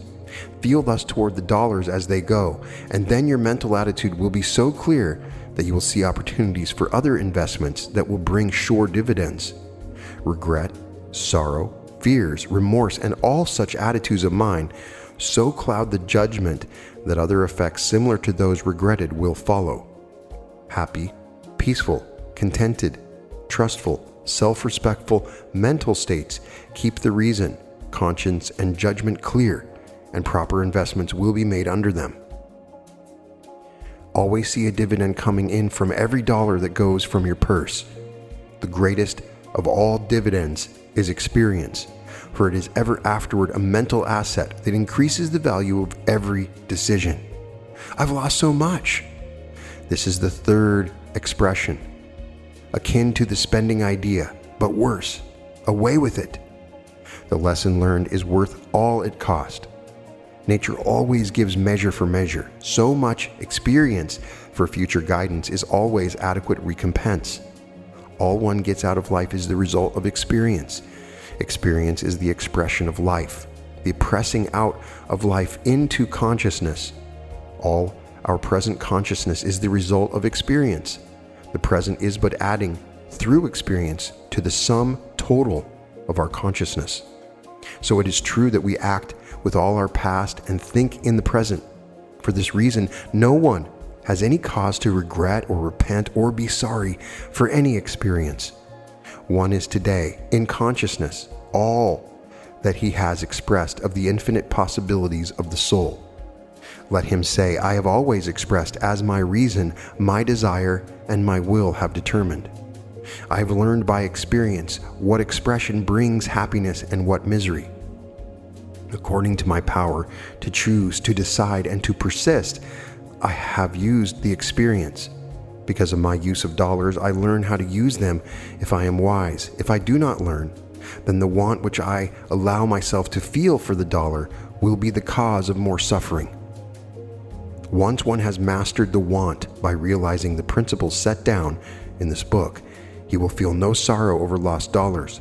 Feel thus toward the dollars as they go, and then your mental attitude will be so clear that you will see opportunities for other investments that will bring sure dividends. Regret, sorrow, fears, remorse, and all such attitudes of mind so cloud the judgment that other effects similar to those regretted will follow. Happy, peaceful, contented, trustful, self-respectful mental states keep the reason, conscience, and judgment clear, and proper investments will be made under them. Always see a dividend coming in from every dollar that goes from your purse. The greatest of all dividends is experience, for it is ever afterward a mental asset that increases the value of every decision. I've lost so much. This is the third expression, akin to the spending idea, but worse, away with it. The lesson learned is worth all it cost. Nature always gives measure for measure. So much experience for future guidance is always adequate recompense. All one gets out of life is the result of experience. Experience is the expression of life, the pressing out of life into consciousness. All our present consciousness is the result of experience. The present is but adding through experience to the sum total of our consciousness. So it is true that we act with all our past and think in the present. For this reason, no one has any cause to regret or repent or be sorry for any experience. One is today, in consciousness, all that he has expressed of the infinite possibilities of the soul. Let him say, I have always expressed as my reason, my desire, and my will have determined. I have learned by experience what expression brings happiness and what misery. According to my power to choose, to decide, and to persist, I have used the experience. Because of my use of dollars, I learn how to use them if I am wise. If I do not learn, then the want which I allow myself to feel for the dollar will be the cause of more suffering. Once one has mastered the want by realizing the principles set down in this book, he will feel no sorrow over lost dollars,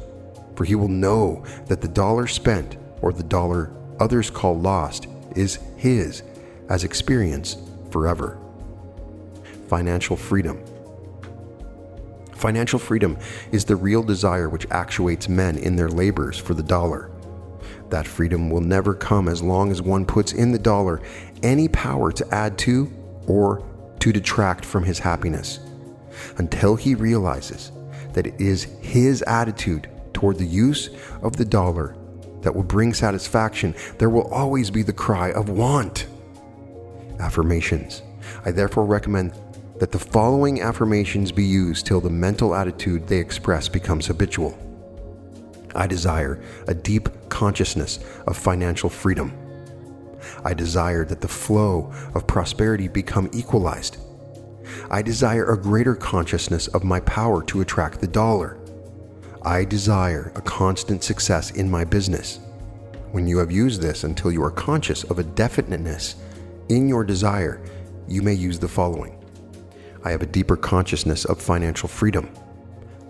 for he will know that the dollar spent, or the dollar others call lost, is his as experience forever. Financial freedom. Financial freedom is the real desire which actuates men in their labors for the dollar. That freedom will never come as long as one puts in the dollar any power to add to or to detract from his happiness. Until he realizes that it is his attitude toward the use of the dollar that will bring satisfaction, there will always be the cry of want. Affirmations. I therefore recommend that the following affirmations be used till the mental attitude they express becomes habitual. I desire a deep consciousness of financial freedom. I desire that the flow of prosperity become equalized. I desire a greater consciousness of my power to attract the dollar. I desire a constant success in my business. When you have used this until you are conscious of a definiteness in your desire, you may use the following. I have a deeper consciousness of financial freedom.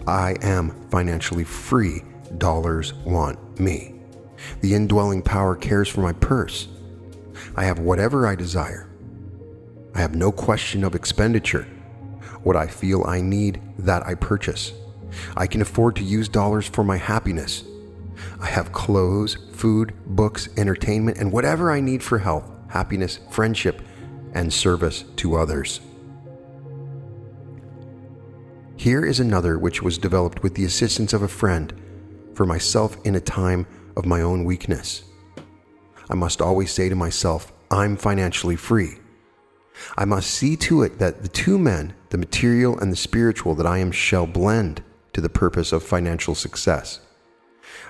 I am financially free. Dollars want me. The indwelling power cares for my purse. I have whatever I desire. I have no question of expenditure. What I feel I need, that I purchase. I can afford to use dollars for my happiness. I have clothes, food, books, entertainment, and whatever I need for health, happiness, friendship, and service to others. Here is another which was developed with the assistance of a friend for myself in a time of my own weakness. I must always say to myself, I'm financially free. I must see to it that the two men, the material and the spiritual that I am, shall blend to the purpose of financial success.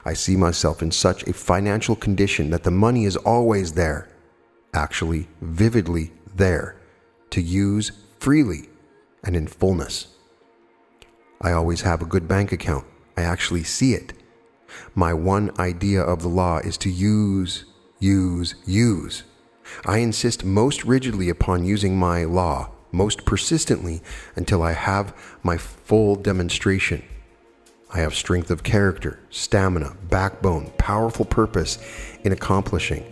I see myself in such a financial condition that the money is always there, actually vividly there, to use freely and in fullness. I always have a good bank account. I actually see it. My one idea of the law is to use. I insist most rigidly upon using my law, most persistently, until I have my full demonstration. I have strength of character, stamina, backbone, powerful purpose in accomplishing.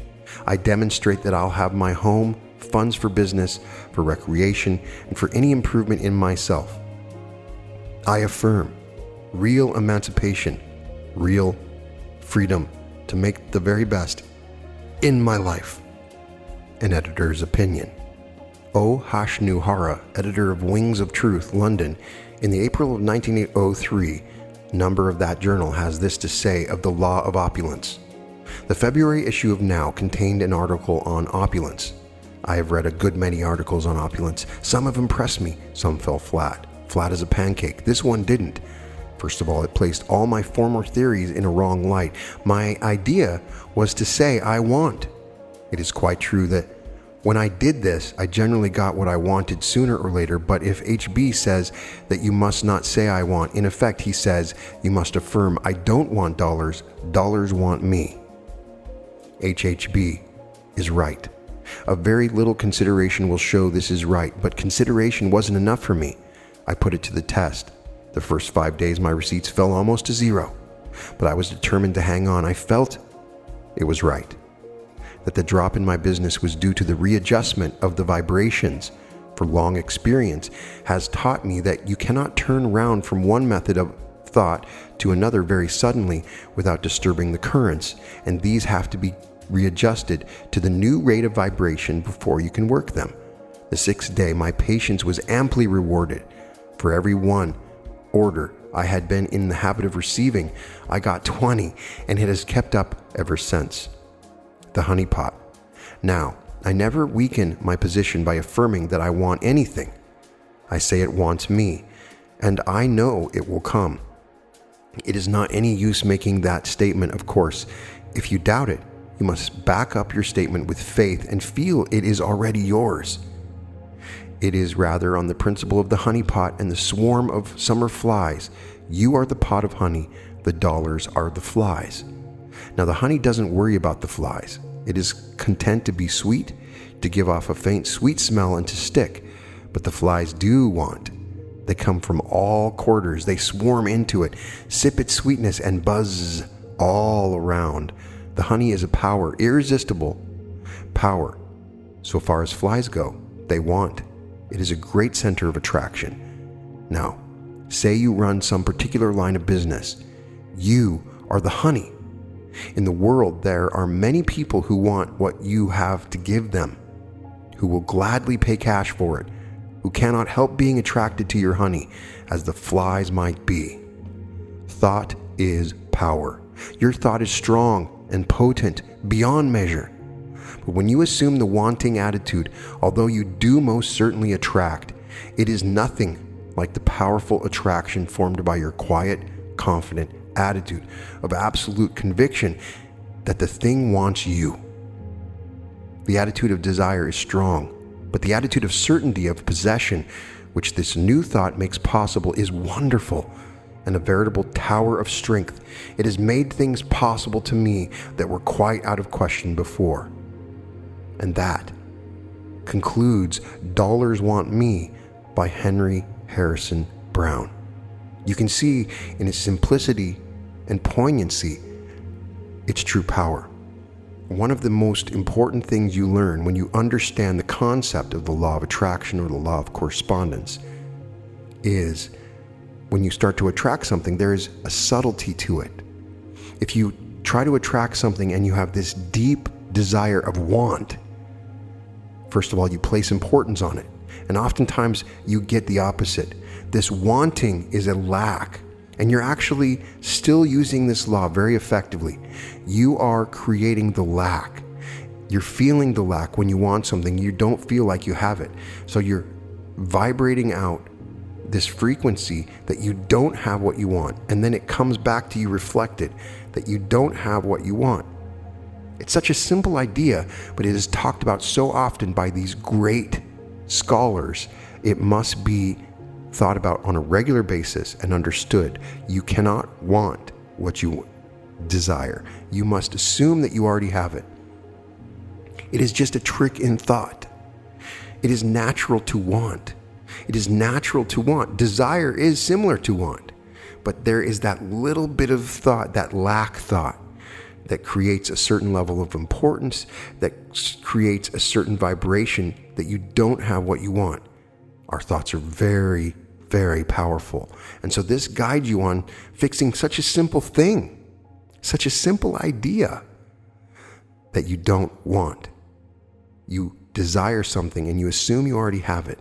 I demonstrate that I'll have my home, funds for business, for recreation, and for any improvement in myself. I affirm real emancipation, real freedom to make the very best in my life. An editor's opinion. O. Hashnuhara, editor of Wings of Truth, London, in the April of 1903 number of that journal has this to say of the law of opulence. The February issue of Now contained an article on opulence. I have read a good many articles on opulence. Some have impressed me, some fell flat as a pancake. This one didn't. First of all, it placed all my former theories in a wrong light. My idea was to say I want. It is quite true that when I did this, I generally got what I wanted sooner or later, but if HB says that you must not say I want, in effect he says you must affirm I don't want dollars, dollars want me. HHB is right. A very little consideration will show this is right, but consideration wasn't enough for me. I put it to the test. The first 5 days my receipts fell almost to zero, but I was determined to hang on. I felt it was right, that the drop in my business was due to the readjustment of the vibrations however, long experience has taught me that you cannot turn around from one method of thought to another very suddenly without disturbing the currents, and these have to be readjusted to the new rate of vibration before you can work them. The 6th day, my patience was amply rewarded. For every one order I had been in the habit of receiving, I got 20, and it has kept up ever since. The honeypot. Now, I never weaken my position by affirming that I want anything. I say it wants me, and I know it will come. It is not any use making that statement, of course. If you doubt it, you must back up your statement with faith and feel it is already yours. It is rather on the principle of the honeypot and the swarm of summer flies. You are the pot of honey, the dollars are the flies. Now the honey doesn't worry about the flies. It is content to be sweet, to give off a faint sweet smell and to stick. But the flies do want. They come from all quarters. They swarm into it, sip its sweetness and buzz all around. The honey is a power, irresistible power. So far as flies go, they want. It is a great center of attraction. Now, say you run some particular line of business. You are the honey. In the world, there are many people who want what you have to give them, who will gladly pay cash for it, who cannot help being attracted to your honey, as the flies might be. Thought is power. Your thought is strong and potent beyond measure. But when you assume the wanting attitude, although you do most certainly attract, it is nothing like the powerful attraction formed by your quiet, confident attitude of absolute conviction that the thing wants you. The attitude of desire is strong, but the attitude of certainty of possession, which this new thought makes possible, is wonderful and a veritable tower of strength. It has made things possible to me that were quite out of question before. And that concludes Dollars Want Me by Henry Harrison Brown. You can see in its simplicity and poignancy its true power. One of the most important things you learn when you understand the concept of the law of attraction or the law of correspondence is when you start to attract something, there is a subtlety to it. If you try to attract something and you have this deep desire of want, first of all, you place importance on it. And oftentimes you get the opposite. This wanting is a lack. And you're actually still using this law very effectively. You are creating the lack. You're feeling the lack when you want something. You don't feel like you have it. So you're vibrating out this frequency that you don't have what you want. And then it comes back to you reflected that you don't have what you want. It's such a simple idea, but it is talked about so often by these great scholars. It must be thought about on a regular basis and understood. You cannot want what you desire. You must assume that you already have it. It is just a trick in thought. It is natural to want. It is natural to want. Desire is similar to want, but there is that little bit of thought, that lack thought, that creates a certain level of importance, that creates a certain vibration that you don't have what you want. Our thoughts are very, very powerful. And so this guides you on fixing such a simple thing, such a simple idea that you don't want. You desire something and you assume you already have it.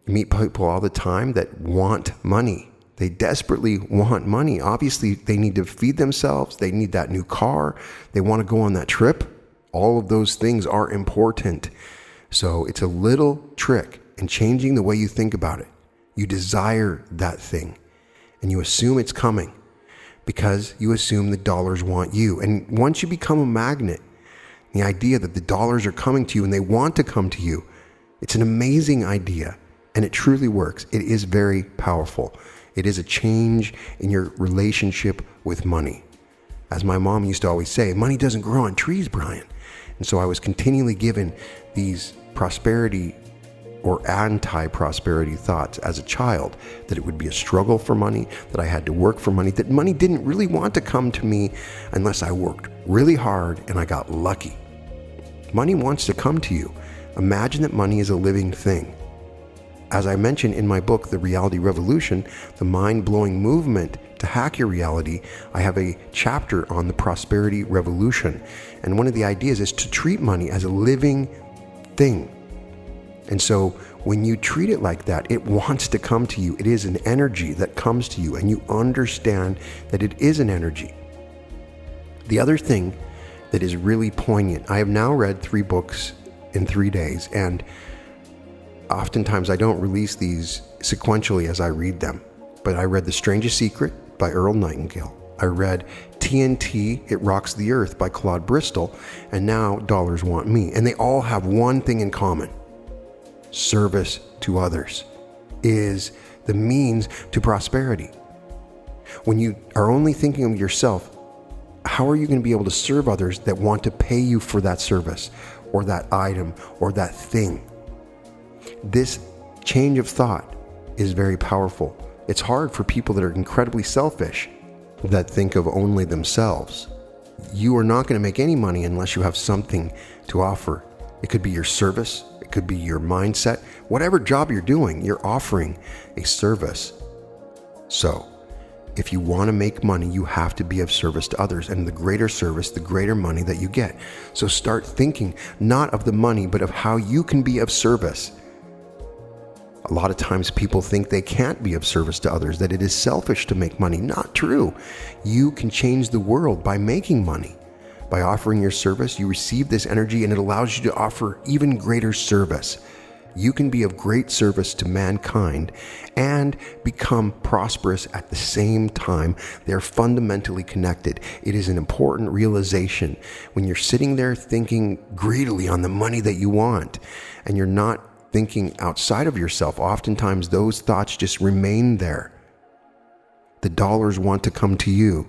You meet people all the time that want money. They desperately want money. Obviously, they need to feed themselves. They need that new car. They want to go on that trip. All of those things are important. So it's a little trick in changing the way you think about it. You desire that thing and you assume it's coming because you assume the dollars want you. And once you become a magnet, the idea that the dollars are coming to you and they want to come to you, it's an amazing idea and it truly works. It is very powerful. It is a change in your relationship with money. As my mom used to always say, money doesn't grow on trees, Brian. And so I was continually given these prosperity or anti-prosperity thoughts as a child, that it would be a struggle for money, that I had to work for money, that money didn't really want to come to me unless I worked really hard and I got lucky. Money wants to come to you Imagine that money is a living thing. As I mentioned in my book, The Reality Revolution, the mind-blowing movement to hack your reality, I have a chapter on the prosperity revolution. And one of the ideas is to treat money as a living thing. And so when you treat it like that, it wants to come to you. It is an energy that comes to you, and you understand that it is an energy. The other thing that is really poignant, I have now read 3 books in 3 days, and oftentimes I don't release these sequentially as I read them, but I read The Strangest Secret by Earl Nightingale. I read TNT, It Rocks the Earth by Claude Bristol, and now Dollars Want Me. And they all have one thing in common. Service to others is the means to prosperity. When you are only thinking of yourself, how are you going to be able to serve others that want to pay you for that service or that item or that thing? This change of thought is very powerful. It's hard for people that are incredibly selfish, that think of only themselves. You are not going to make any money unless you have something to offer. It could be your service, it could be your mindset. Whatever job you're doing, you're offering a service. So, if you want to make money, you have to be of service to others. And the greater service, the greater money that you get. So start thinking not of the money, but of how you can be of service. A lot of times people think they can't be of service to others, that it is selfish to make money. Not true. You can change the world by making money. By offering your service, you receive this energy and it allows you to offer even greater service. You can be of great service to mankind and become prosperous at the same time. They're fundamentally connected. It is an important realization when you're sitting there thinking greedily on the money that you want and you're not thinking outside of yourself. Oftentimes those thoughts just remain there. The dollars want to come to you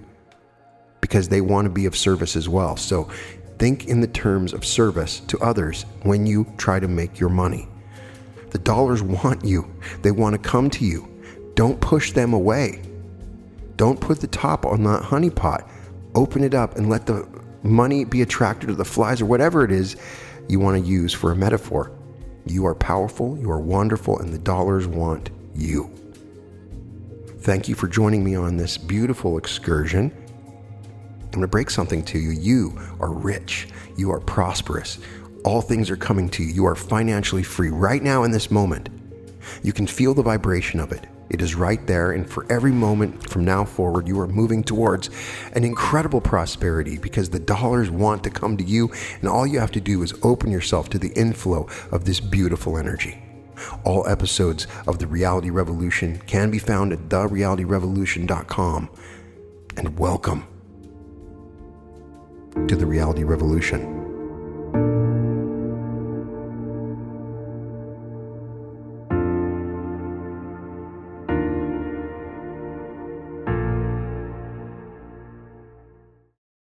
because they want to be of service as well. So think in the terms of service to others when you try to make your money. The dollars want you. They want to come to you. Don't push them away. Don't put the top on that honey pot. Open it up and let the money be attracted to the flies or whatever it is you want to use for a metaphor. You are powerful, you are wonderful, and the dollars want you. Thank you for joining me on this beautiful excursion. I'm going to break something to you. You are rich. You are prosperous. All things are coming to you. You are financially free right now in this moment. You can feel the vibration of it. It is right there, and for every moment from now forward, you are moving towards an incredible prosperity because the dollars want to come to you, and all you have to do is open yourself to the inflow of this beautiful energy. All episodes of The Reality Revolution can be found at therealityrevolution.com. And welcome to The Reality Revolution.